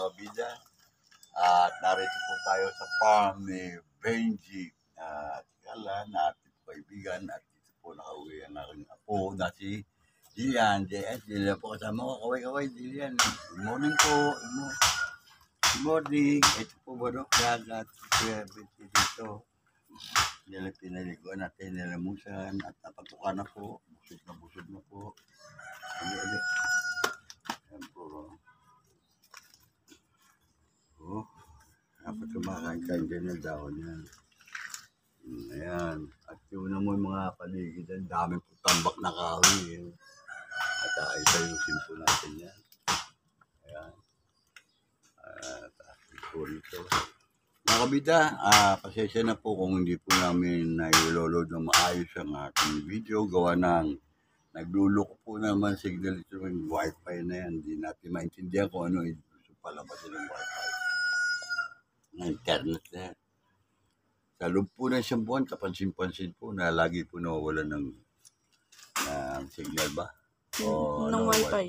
kabida. At narito po tayo sa farm ni Benji Tikala na ating kaibigan. At dito po nakauwi ang aking apo na si Jillian. JS, Jillian po kasama ko. Kaway-kaway, Jillian. Good morning po. Good morning. Ito po Barok Dagat. Kuya Benji dito. Pinaliguan natin, nilamusan at napatukan na po. Busog na po. Ulit. Ayan po. Dapat kumakain dyan ng dahon yan. Ayan. At yun na mo yung mga paligid. Ang dami po tambak na kahoy. At ayusin po natin yan. Ayan. At po rito. Mga kabida, pasensya na po kung hindi po namin nailoload ng maayos ang ating video. Gawa ng nagluloko po naman signal ito ng wifi na yan. Hindi natin maintindihan kung ano yung gusto palabasin ng wifi. Ng internet na yan. Sa loob po ng isang buwan, kapansin-pansin po na lagi po nawawala ng signal ba? O ng wifi.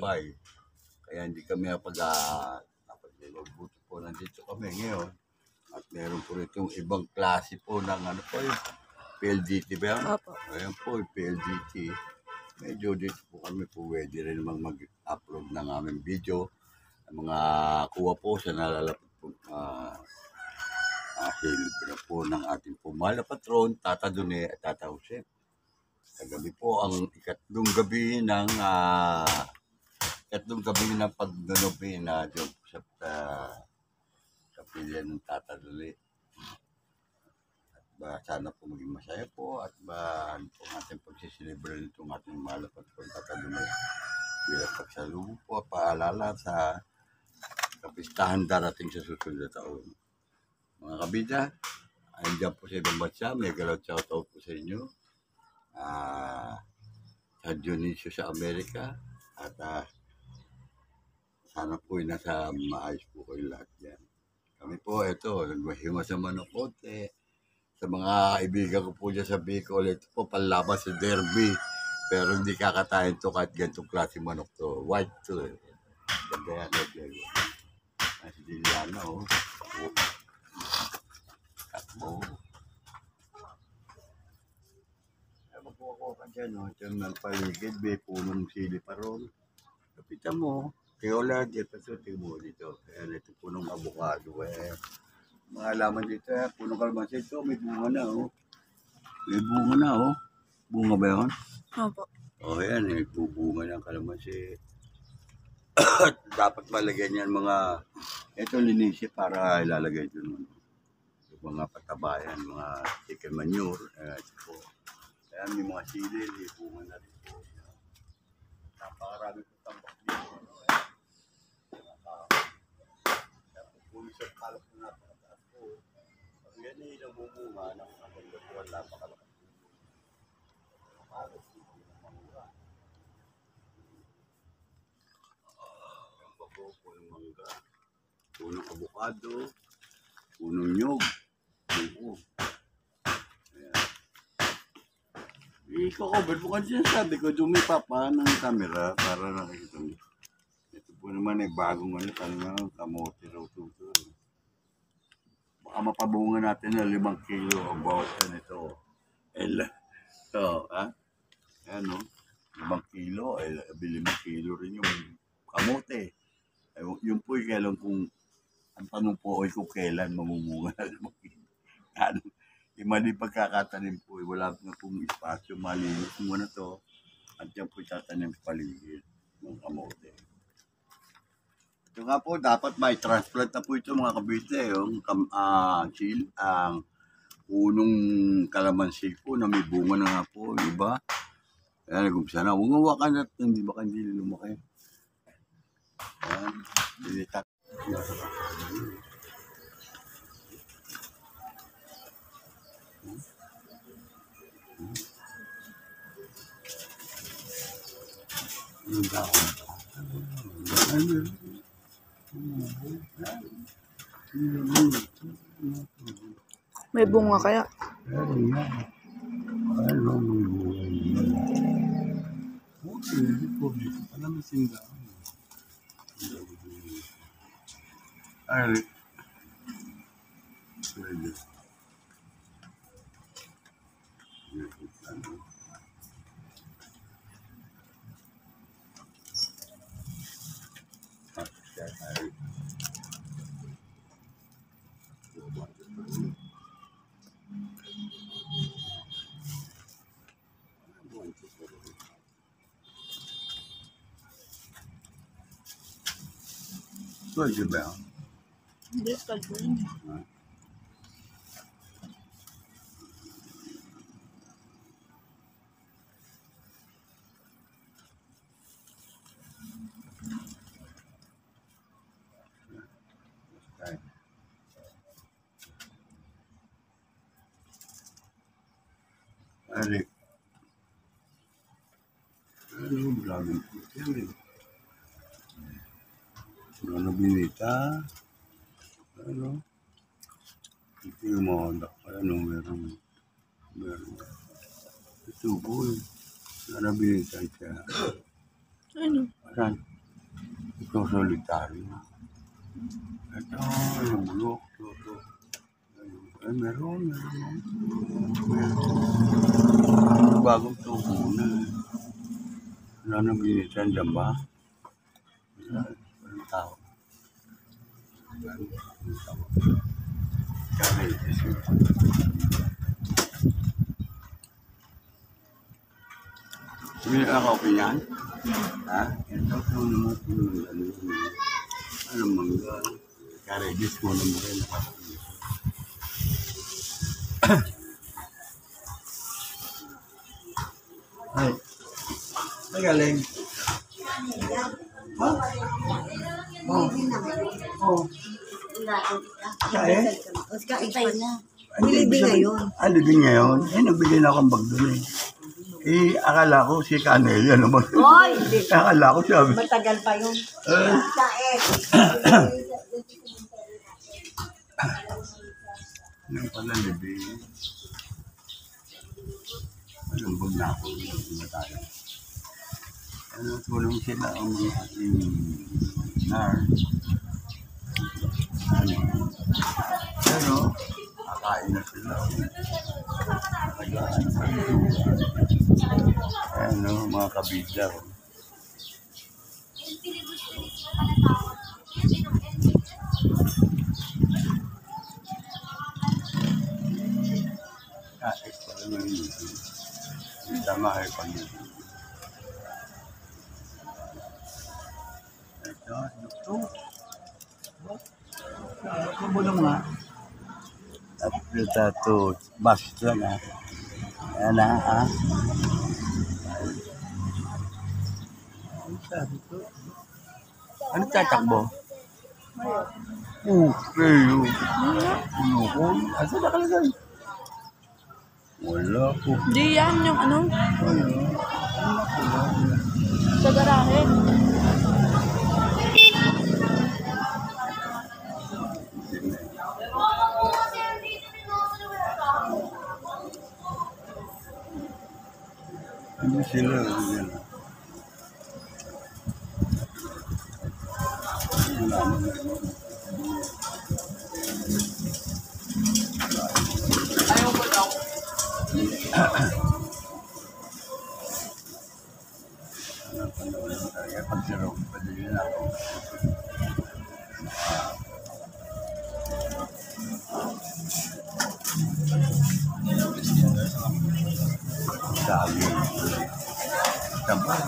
Kaya hindi kami napag-buto po. Nandito kami ngayon. At meron po itong ibang klase po ng ano po yung PLDT ba yan? Opo. Ayan po yung PLDT. Medyo dito po kami po pwede rin naman mag-upload ng aming video. Ang mga kuha po sa nalalapit po hilip na po ng ating pumala patron, Tata Dune at Tata Jose. Kagabi po ang ikatlong gabi ng pagnunobi na job sa kapilya ng Tata Dune. At sana po maging masaya po at ano po ang ating pagsisilibre nitong ating mahal na patron Tata Dune. Bilang pagsalubong po, paalala sa kapistahan darating sa susunod na taon. Mga kabida, andyan po sa ibang bansa, may galaw shoutout po sa inyo. Sa Dionisio sa Amerika at sana po nasa maayos po kayo lahat yan. Kami po, ito, nagmahimas naman ng konti. Sa mga kaibigan ko po dyan sa Bicol, ito po panlaban sa derby. Pero hindi kakatayin to kahit ganitong klase manok to. White to eh. Ganda yan, si Liliana, oh. Takbo. Magkukuha ka dyan, oh. Ito yung paligid, may punong sili pa ron. Kapitan mo, kaya wala dito, tingin mo dito. Kaya ito punong avocado, eh. Mga alaman dito, punong kalamansi ito, may bunga na, oh. May bunga na, oh. Bunga ba yun? Opo. Oh, yan, may bubunga ng kalamansi. Dapat malagyan yan mga, ito linisi para ilalagay ito yung mga patabayan, mga chicken manure. Ito po. Ayan, may mga sili, may bunga na rin po. Napakarami po tambak dito. Pulis at kalap na napakataas po. Pag yan ay nabumunga ng magandatuan, napakalakas po. Punong mangga, punong avocado, punong nyog, buko. Ayan. I-cover po kasi sabi ko, dumipapa ng camera para nakikita mo. Ito po naman ay bagong kamote raw ito. Baka mapabunga natin na 5 kilo ang bawat nito. So, ayan o, 5 kilo, 5 kilo rin yung kamote. Yung po kailan kung, ang tanong po ay kung kailan mamumunga na 5 kilo. Mali pagkakatanim po, wala na pong espasyo, malinis muna to. At yan po tatanim sa paligid ng kamote. Ito nga po, dapat may transplant na po ito mga kabite. Yung ang punong kalamansi po na may bunga na nga po, diba? Kaya nag-umpisa na, ungawa ka na, hindi ba hindi lumaki? Ayan, dilitak. May bunga kaya? Meron nga. Ano may bunga niya? Hindi po. Alam mo sindaan. Ay, pwede. Pwede ba? Hindi, kalbo yun. Ari. Ano, grabe po. Ano binita? Ano? Ito yung mga ano, meron. Ito po eh. Ano binita siya? Ano? Saan? Ito solitary. Ito, yung bulok. Ito. Ay, meron. Bagong tubo na. Ano binita dyan ba? Walang tao. Hindi ako pinyan? Ha? Ito naman ano mangga. Kaya gis mo na mo rin. Ay. Ay galing. Ha? Oh. Kaya? Kain na. Libing ngayon. Libing ngayon? Nagbigay na akong bag doon eh. Akala ko si Canel, ano ba? Hoy! Akala ko siya. Matagal pa yun. Kain. Ano pala libing? Anong bag na ako? Ano tayo? Ano tulong sila ang mga ating nurse? Pero, kakain na sila. Ano, mga kabida. Ito naman yun. Tama kayo pag yun. Ito. Ano mo lang nga? At ito, bus lang ha. Ayan na ha. Ano tatakbo? Okay. Ano ko? Asa na kalagay? Wala po. Hindi yan yung ano, Wala. sa garahe. Ano sila? Yan. Sabi. Sabay.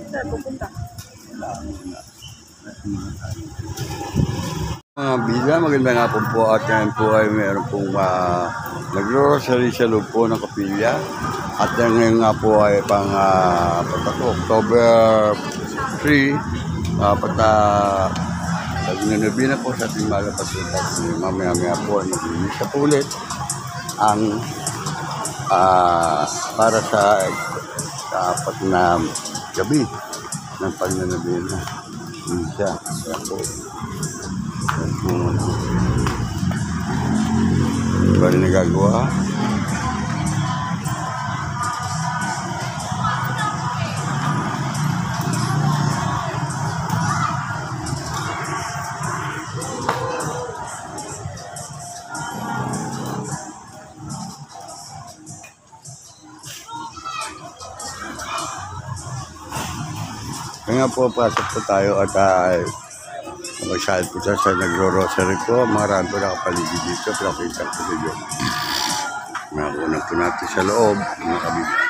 Saan pupunta? Mga bida, magandang hapon po at ngayon po ay meron pong nagro-rosary sa loob po ng kapilya at ngayon nga po ay pang October 3 nagnabi na po sa ating malapasutat mamaya-maya po ay mag-inis po ulit ang para sa apat na gabi ng pagnanabili na siya. Kaya po, ba rin nagagawa? Kaya nga po, pasok po tayo at magsahal po siya sa nagro-rosary po. Marami po nakapaligid dito. Pinakita po dito. Nakunan po natin sa loob. Mga kabibig.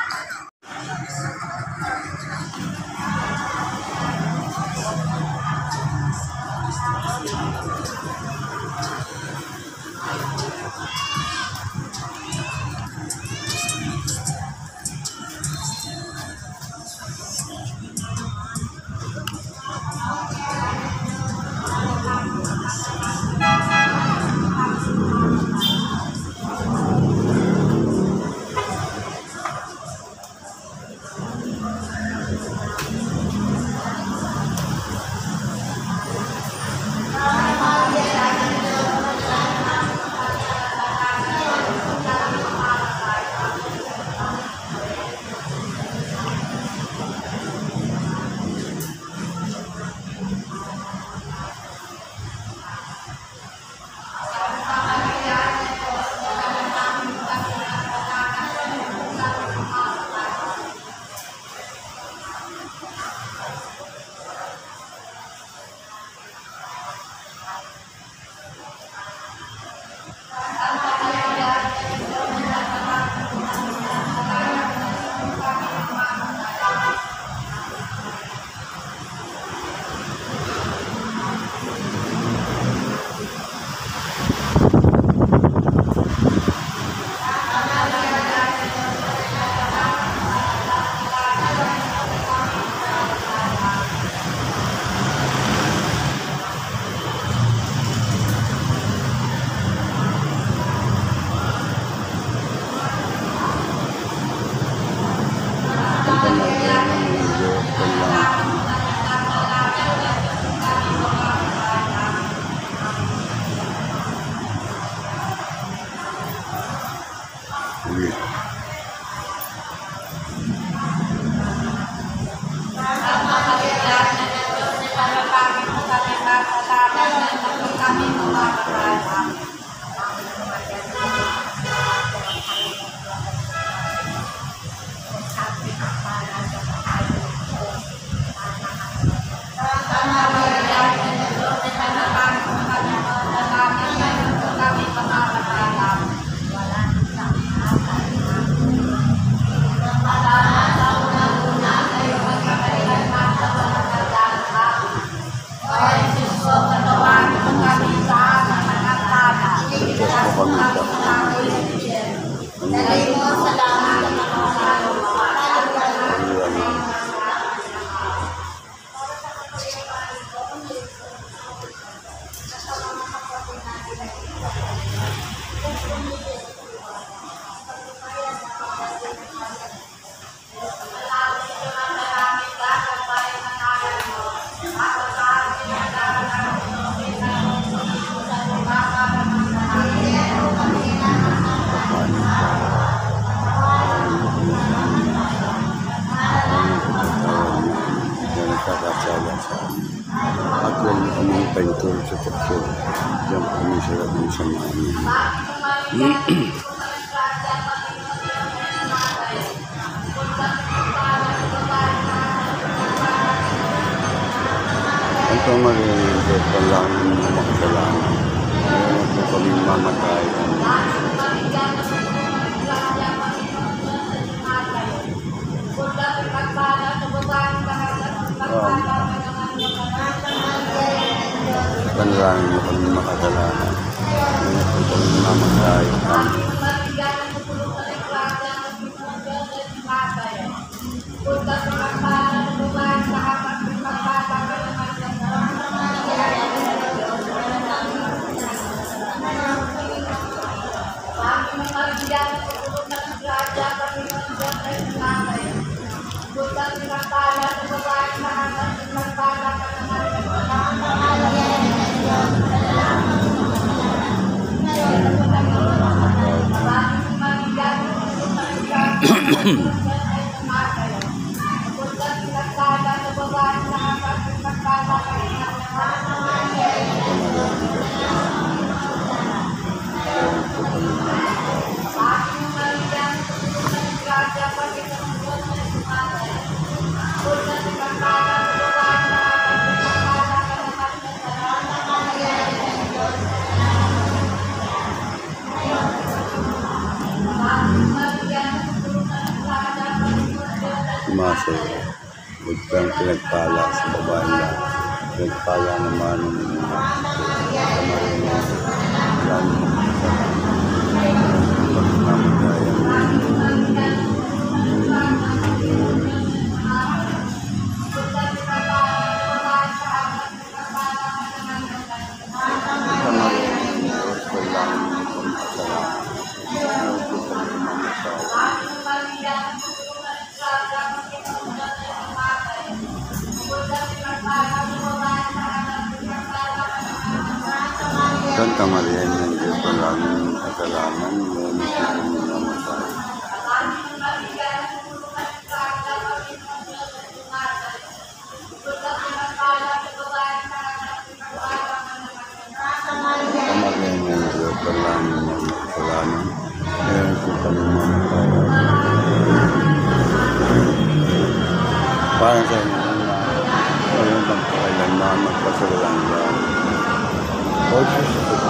Pagkakasya sa Tukso. Diyan kami sa labing sa mga ito marinig ko lang na makasalanan. Ngayon po kami mamatay. Panalangin mo kami makasalanan. Ngayon po kami mamatay. Sumasaya. Huwag kang pinagpala sa babae na pinagpala naman ng mga kamarin na lalo Santa Maria ng Diyos, palangin kasalanan, ngayon at namatay. Santa Maria ng Diyos, palangin kasalanan, ngayon at namatay. Parang sa inyo na ngayon ang kailanman magpasalang yan. Oh, Jesus.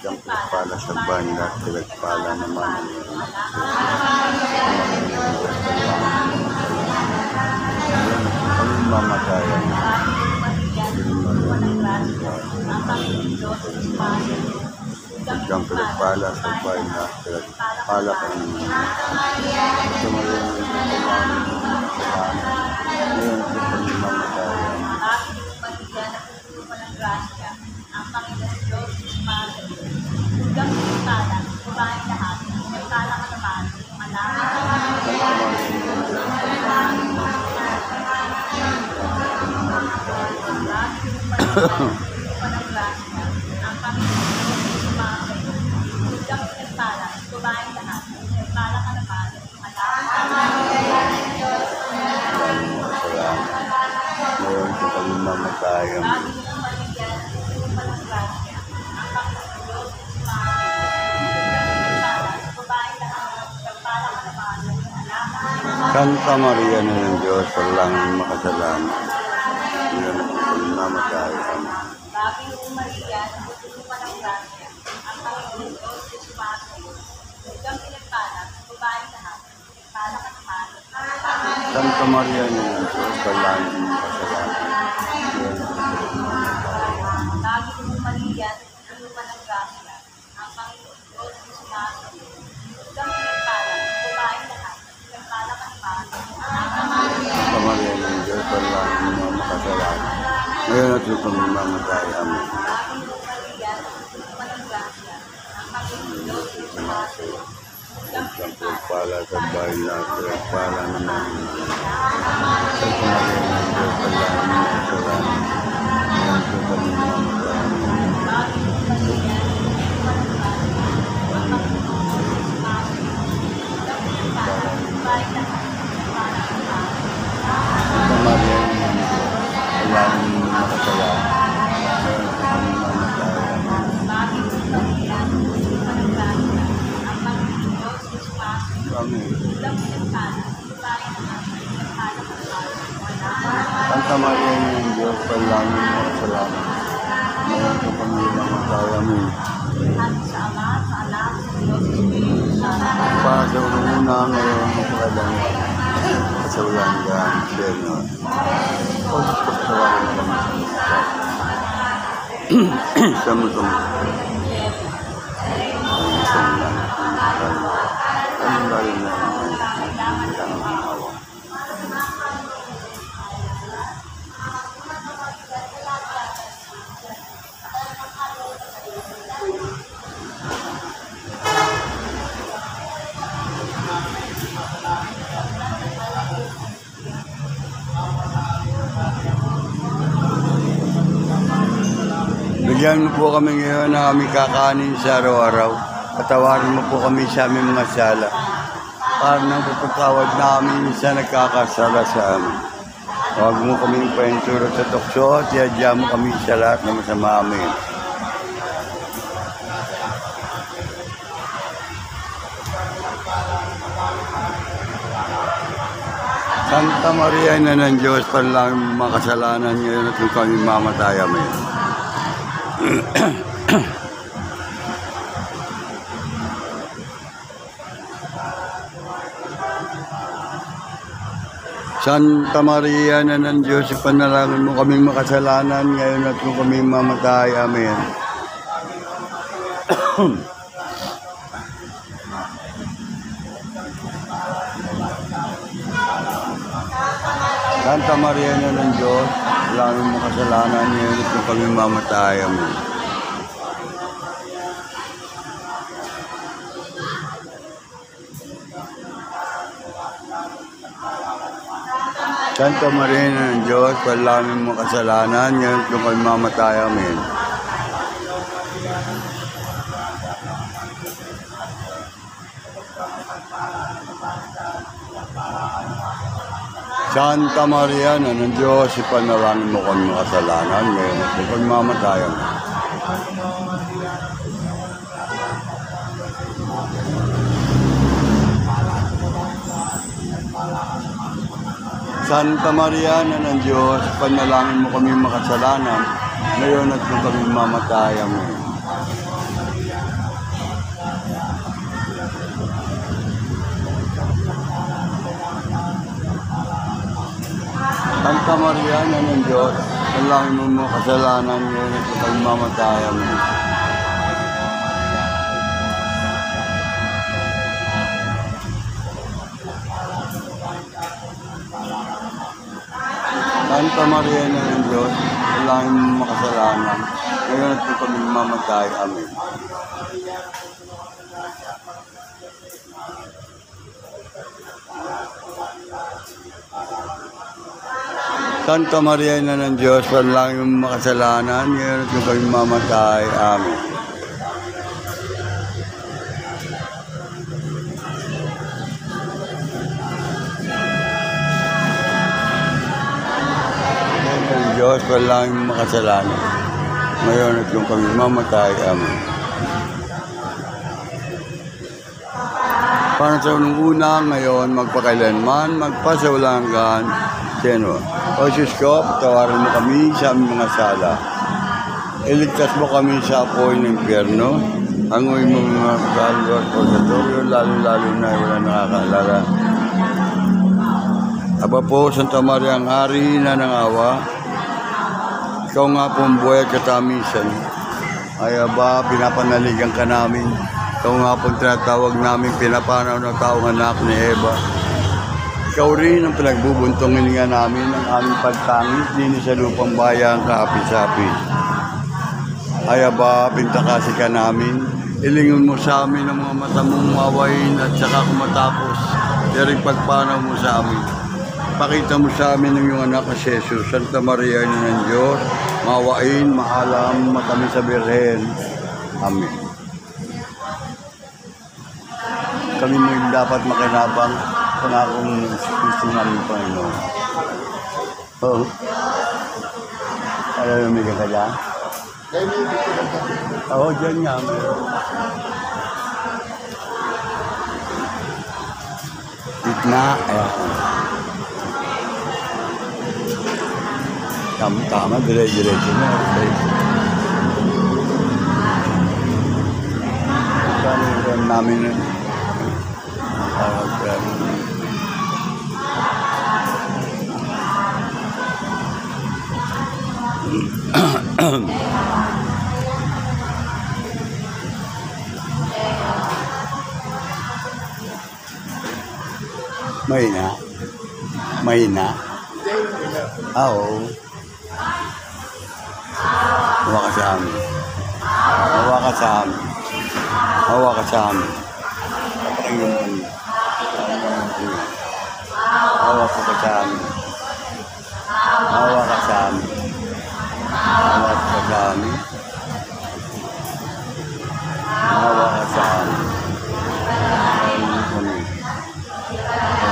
Ang pala sa banda, pinagpala naman. Ang mamatayan. Ang pinagpala sa banda, pinagpala ka naman. Ito mo rin yung pinagpala. Ngayon, ito ang mamatayan. Ang Panginoon Diyos, hanggang pinagpala, kumain lahat, pinagpala ka naman, Ngayon, ito ang mamatayan. Santa Maria ng Diyos, palangin makasalanan. Ngayon ang mamatayan. Bagong Maria, natutupan ng grasya, ang Panginoon Diyos ay sumasayo. Hanggang pinagpala, kumain lahat, pinagpala ka naman. Santa Maria ng Diyos, palangin makasalanan. Bagong Maria, natutupan ng grasya, ang Panginoon Diyos ay sumasayo. Hanggang pinagpala, kumain lahat, pinagpala ka naman. Santa Maria ng Diyos, palangin makasalanan. Ngayon at lupang mamatayan. Ang pala sa bahay na pinagpala naman. Santa Maria ng Diyos, palangin makasalanan. Ngayon at lupang mamatayan. Santa Maria ng Diyos, palangin makasalanan. Ngayon at lupang mamatayan. Amen. Ulang pinagpala, lupain naman, pinagpala ng tao. Santa Maria ng Diyos, panalangin mo sa lahat. Ngayon sa Panginoon ang tayo. Amen. At sa Ama, sa Anak, sa Diyos, sa Espiritu Santo. Para sa una ngayon, magpakalang sa ulang yan, Senyor. Pagpagsawarin kami sa mga sa mga. Ang layo na ang awa. Bigyan mo po kami ngayon na kami kakanin sa araw-araw. Patawarin mo po kami sa aming mga sala. Para nang pagpatawad namin sa nagkakasala sa amin. Huwag mo kaming painturo sa tukso at iadya mo kami sa lahat na masama amin. Santa Maria na ng Diyos, panalangin mo mga kasalanan ngayon at kung kami mamatay amin. Santa Maria na ng Diyos, panalangin mo kaming makasalanan ngayon at kung kami mamatay. Amen. Santa Maria na ng Diyos, panalangin mo kasalanan ngayon at kung kami mamatay. Amen. Santa Maria ng Diyos, panalangin mo kasalanan ngayon kung kami mamatay. Amen. Santa Maria ng Diyos, ipanalangin mo kami kasalanan ngayon kung kami mamatay. Amen. Santa Maria na ng Diyos, panalangin mo kami makasalanan, ngayon at kung kami mamatay. Amen. Santa Maria na ng Diyos, panalangin mo makasalanan, ngayon at kung kami mamatay. Amen. Santa Maria na ng Diyos, panalangin mo makasalanan, ngayon at kung kami mamatay. Amen. Santa Maria na ng Diyos, panalangin mo makasalanan, ngayon at kung kami mamatay. Amen. Diyos, panalangin mo makasalanan, ngayon at kung kami mamatay. Amen. Para sa unang una, ngayon, magpakailanman, magpasawalang hanggan, Senyor. O Diyos ko, patawarin mo kami sa aming mga sala. Iligtas mo kami sa apoy ng impyerno. Hanguin mo mga kalwa at purgatorio, lalo-lalo na wala nakakaalala. Aba po, Santa Maria, ang hari na ng awa, ikaw nga po ang buhay at katamisan. Ay aba, pinapanaligan ka namin. Ikaw nga po ang tinatawag namin pinapanaw na taong anak ni Eva. Ikaw rin ang pinagbubuntong hininga namin ng aming pagtangis din sa lupang bayang kaapi-sapi. Ay aba, pintakasi ka namin. Ilingon mo sa amin ang mga mata mong mawain at saka kumatapos. Daring pagpanaw mo sa amin. Pakita mo sa amin ng iyong anak na si Jesus. Santa Maria na ng Diyos, mawain, maalam, matami sa Birhen. Amen. Kami mo yung dapat makinabang pangakong gusto namin, Panginoon. Oo. Alam mo, may ka dyan? Oo, dyan nga. Na, ayan. Tama, dire-diretso na. Okay. Kano yung namin nun? Mahina? Oo. Hawa ka sa amin. Hawa ka sa amin.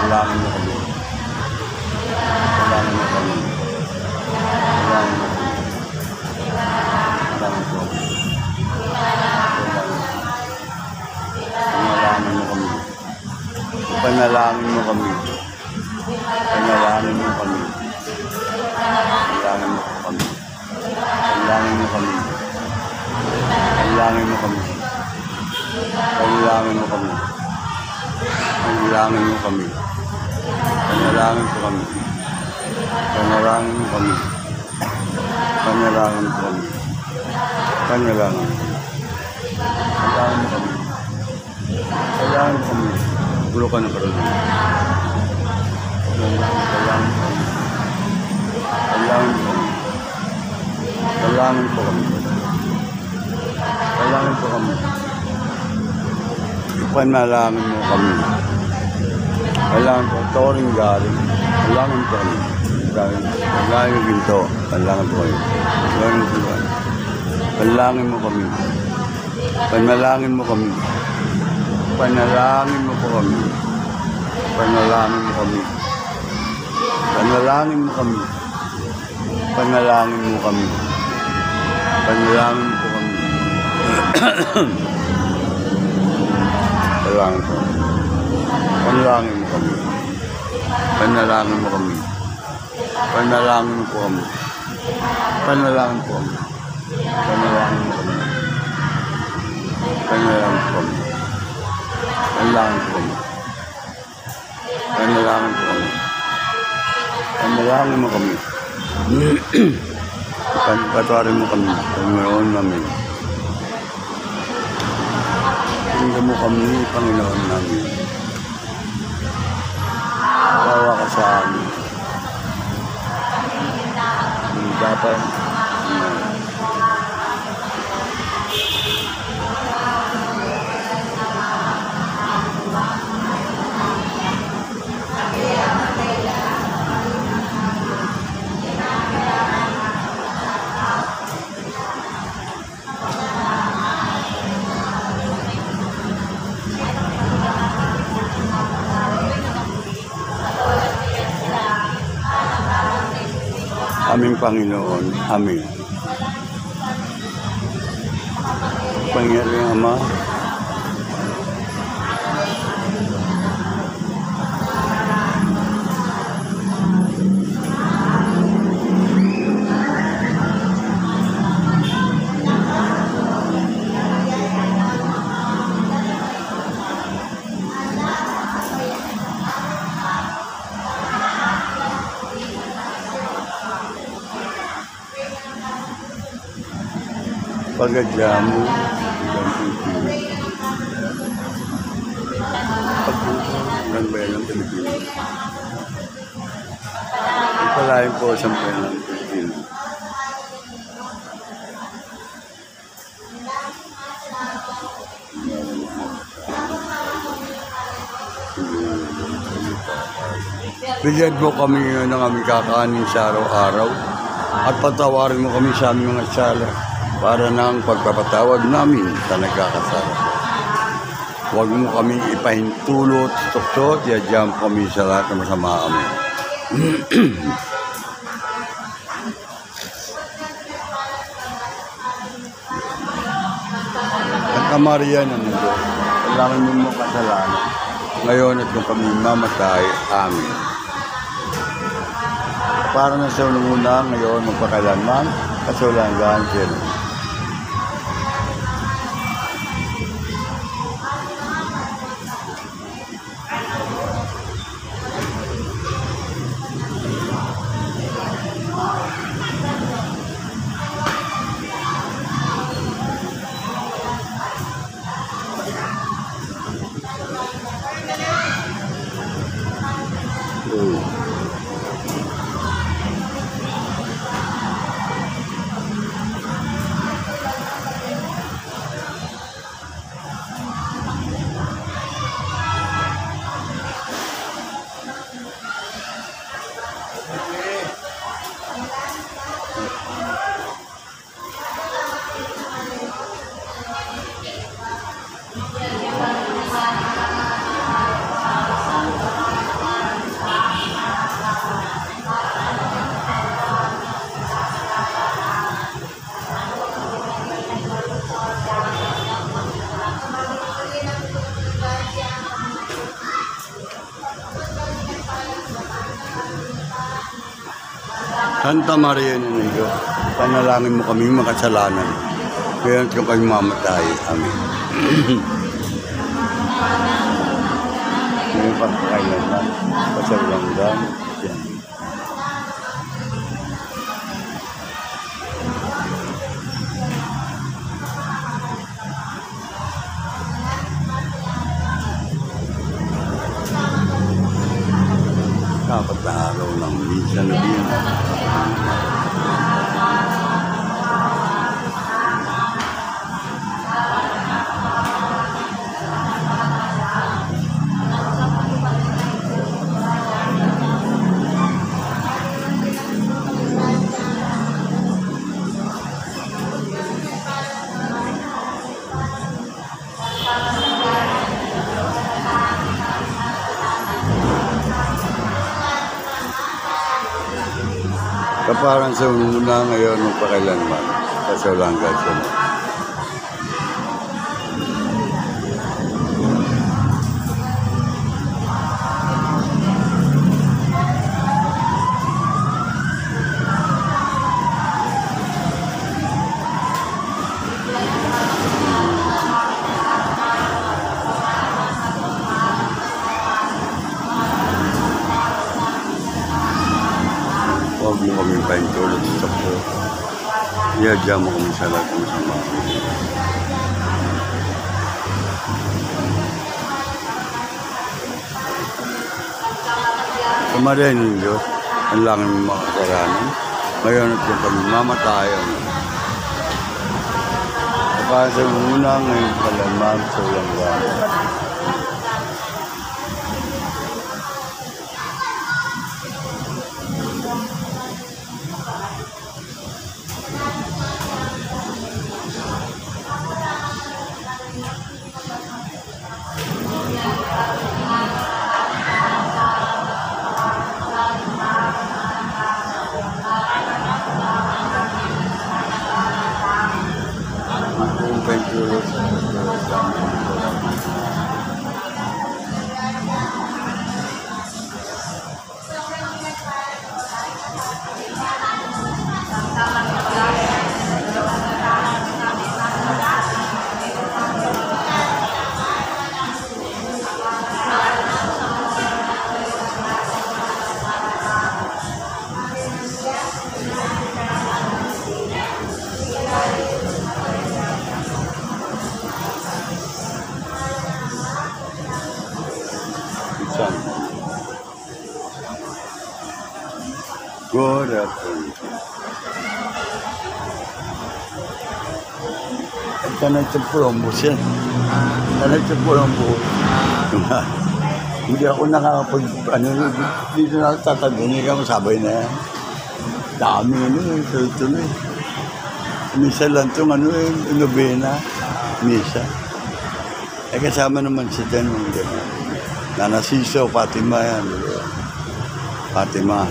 Kailangan mo kami. Panalangin mo kami. Pulo ka na karoon. Kailangan po kami. Ipanalangin mo kami. Kailangan po. Toring galing. Kailangan po kami. Kailangan yung ginto. Kailangan po kayo. Panalangin mo kami. Panalangin mo kami. Panalangin mo kami. Patawarin mo kami. Panginoon namin. Tingnan mo kami, Panginoon namin. Bawa ka sa amin. Dapat aming Panginoon. Amin. Pangyariang Ama, pagadya mo ng bayan ng Pilipinas. Pagpalain po sa bayan ng Pilipinas. Bigyan mo kami ng aming kakanin sa araw-araw at patawarin mo kami sa aming mga sala para ng pagpapatawad namin sa nagkakasala. Huwag mo kami ipahintulot, tukso, diyadyam kami sa lahat ng masama kami. At Maria na nito, kailangan mo kasalanan. ngayon at kung kami mamatay. Amen. Para na sa unang ngayon, magpakailanman, kasawalang sila. Santa Maria ng Diyos, panalangin mo kami makasalanan. Ngayon kung kami mamatay. Amen. Ngayon pagkakailanman, kasawalang yan. Dapat na araw ng minsan na din. Kaparang sa una ngayon magpakailanman, kasawalang sila. Huwag mo kami paintulot sa po. Iyadya mo kami sa lahat ng sama. Kamarihan ng Diyos, ang langit ng mga kasalanan. Ngayon at kung kami mamatayan. Kapag sa una ngayon kailanman sa ulang gano'n. Good afternoon. Tanay sa promos yan. Tanay sa promos. Hindi ako nakakapag, dito na tatago. Hindi ka masabay na yan. Dami ito eh. Misa lang itong nobena. Misa. Kasama naman si Tenong. Nana Siso, Fatima yan. Fatima.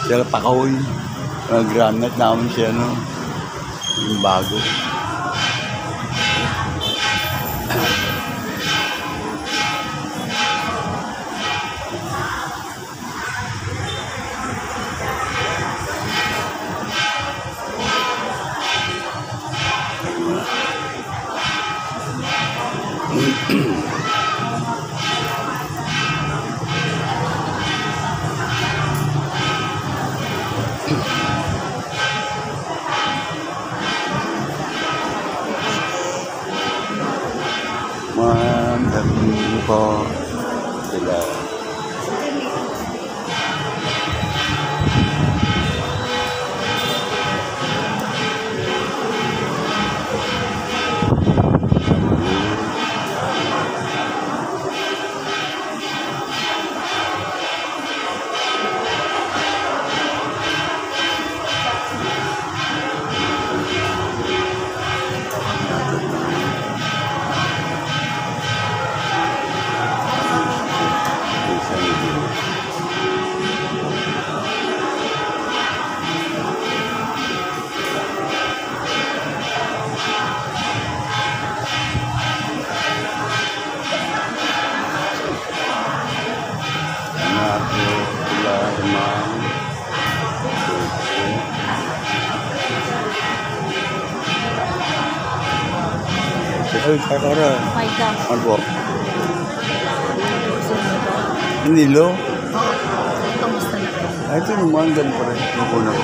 Sila Pakahoy. Granite namin siya, yung bago. Magandang po sila. Ay, kakara. My God. Ano po? Nilo? Kamusta na kayo? Ay, ito naman, ganun pa rin. Yung una ko.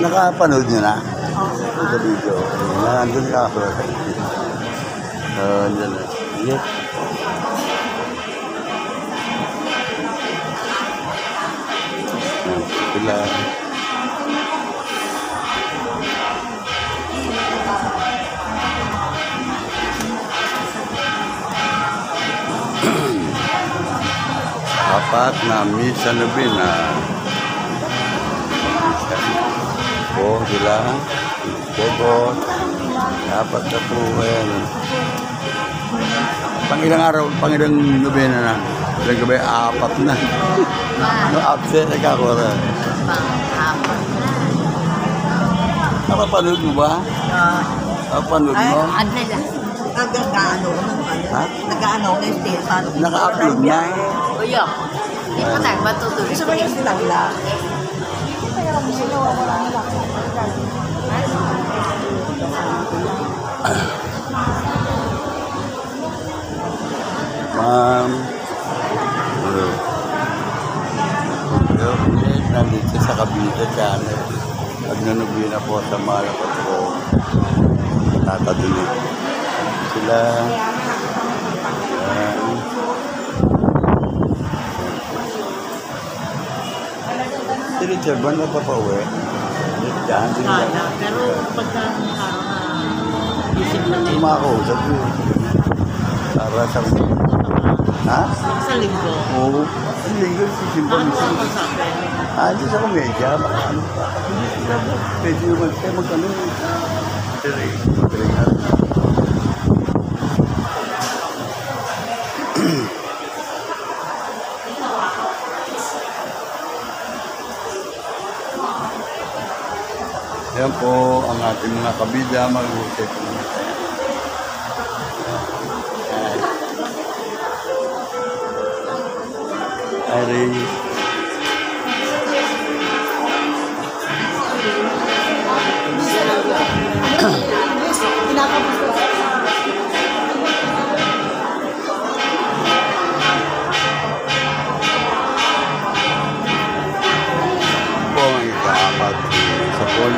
Nakapanood nyo na? Oo. Sa video. Nandun ka ako. Andyan na. Yes. Sila. Apat na misa nobena. Po sila. Bobo. Apat na po. Ayan. Pangilang araw, pangilang nobena na. Ilang gabi, apat na. No absent, nagkakura. Pang-apat na. Napapanood mo ba? Napapanood mo? Ano na? Nag-ano Ha? Nag-ano ng state. Naka-upload na. Kuya, hindi pa tayo matutuloy. Gusto mo yung sinagla? Ma'am. Nandito sa Cavite Channel. Nagnanugli na po sa Malapat ko. Tatadunin. Sila. Si Richard ba napapauwi? Diyan, diyan. Pero pagka araw na isip na din. Kumakausap yun. Para sa... Ha? Sa linggo. Oo. Ang linggo, sisimpa Ano mismo. ang sabi? Di sa komedya, baka ano pa. Pwede naman kayo mag-ano. Pero magaling na. Yan po ang ating mga kabida, mag-usip naman tayo. Iris. Po ang ikaapat sa Paul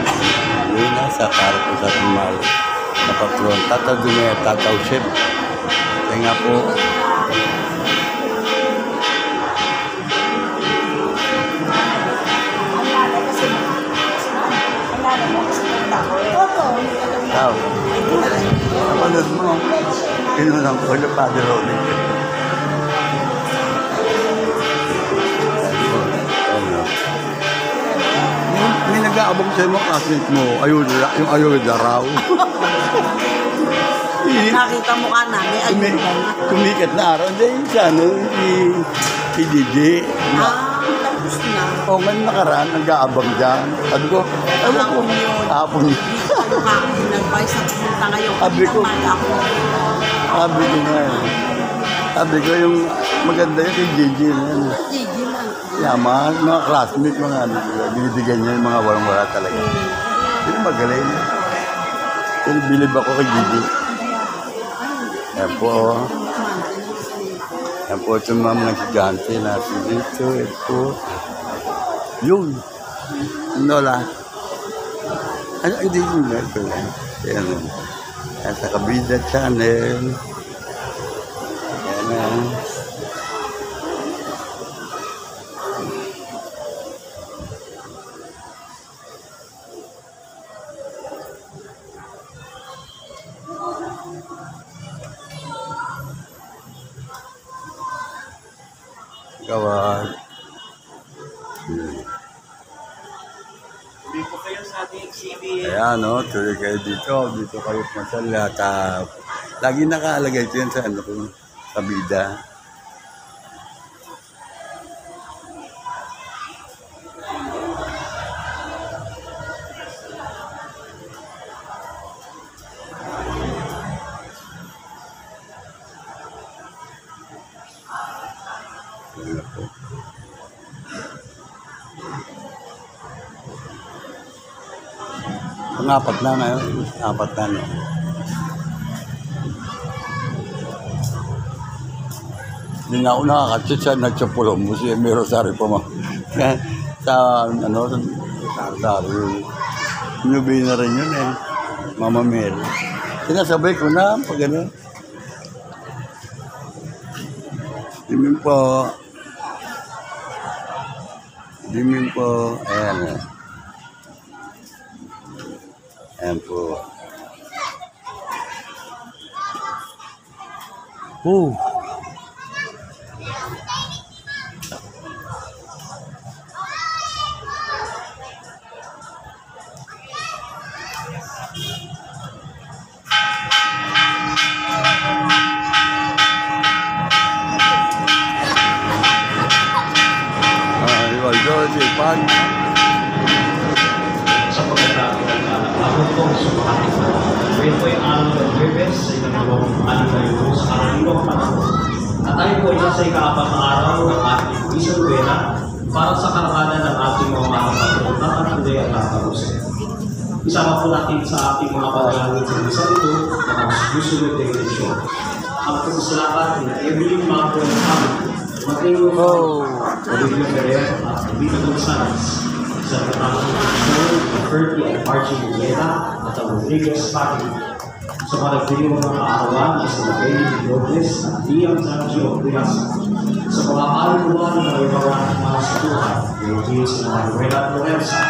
Luna sa Carpo sa Tumal sa patron Tata Dume Tataw Ship. Kaya nga po tao. Napanood mo. Pinunang ko na Padre Ronnie. May nag-aabang sa'yo mga classmate mo, yung ayuda raw. Nakita mo ka na, may ayun. Kumikat na araw. Hindi, yung siya, no? Si DJ. Tapos na. O, ngayon nakaraan, nag-aabang dyan. Sabi ko, ewan ko. Hapon yun. Ano ka, nag-advise na pumunta ngayon. Sabi ko. Sabi ko nga. Sabi ko, yung maganda yun, yung DJ na yan. Gigi lang. Yaman, mga classmate, mga ano, binibigyan niya yung mga walang-wala talaga. Yun magaling. Yun, bilib ako kay Gigi. Yan po. Yan po itong mga estudyante natin dito. Yan po. Yun. Nola. Ano hindi yun? Ito yan. Yan. Yan sa Kabida Channel. Yan na. Kawan. Hindi po kayo sa ating exhibit. Ayan, no, tuloy kayo dito. Dito kayo masala. Lagi nakaalagay ito yan sa ano ko, sa bida. Wala po. Pangapat na ngayon. Apat na no. Hindi na ako nakakatsit sa nagsapulo mo si Emiro Sari pa mo. Sa ano, Sari. Inubi na rin yun eh. Mama Mary. Sinasabay ko na pag ano. Dimin po. Dimin po. Ayan. Ayan po. Oh. Pan. Sa pagkatapos ako pong sumakit. Ngayon po yung araw ng Webes sa ikalawang anniversary sa karaniwang panahon. At tayo po ay nasa ika-4 na araw ng ating isang buwena para sa karakanan ng ating mga makakapagod na Kanday at Tatarusin. Isama po natin sa ating mga paglalagin sa isang ito na mas susunod na edisyon. Ang pagkasalamat ni Evelyn Marco ng Hamilton. Matingo po, Olivia Ferrer at Vito Gonzalez, sa katapos ng Fertie at Archie Guilera at ang Rodriguez family. Sa mga nagpiliwang mga arawan ay sa Labelli Robles at Liam Sancho Priasa. Sa mga aluluan ng mga ibang mga sa buhay, yung sa mga Rela Lorenza,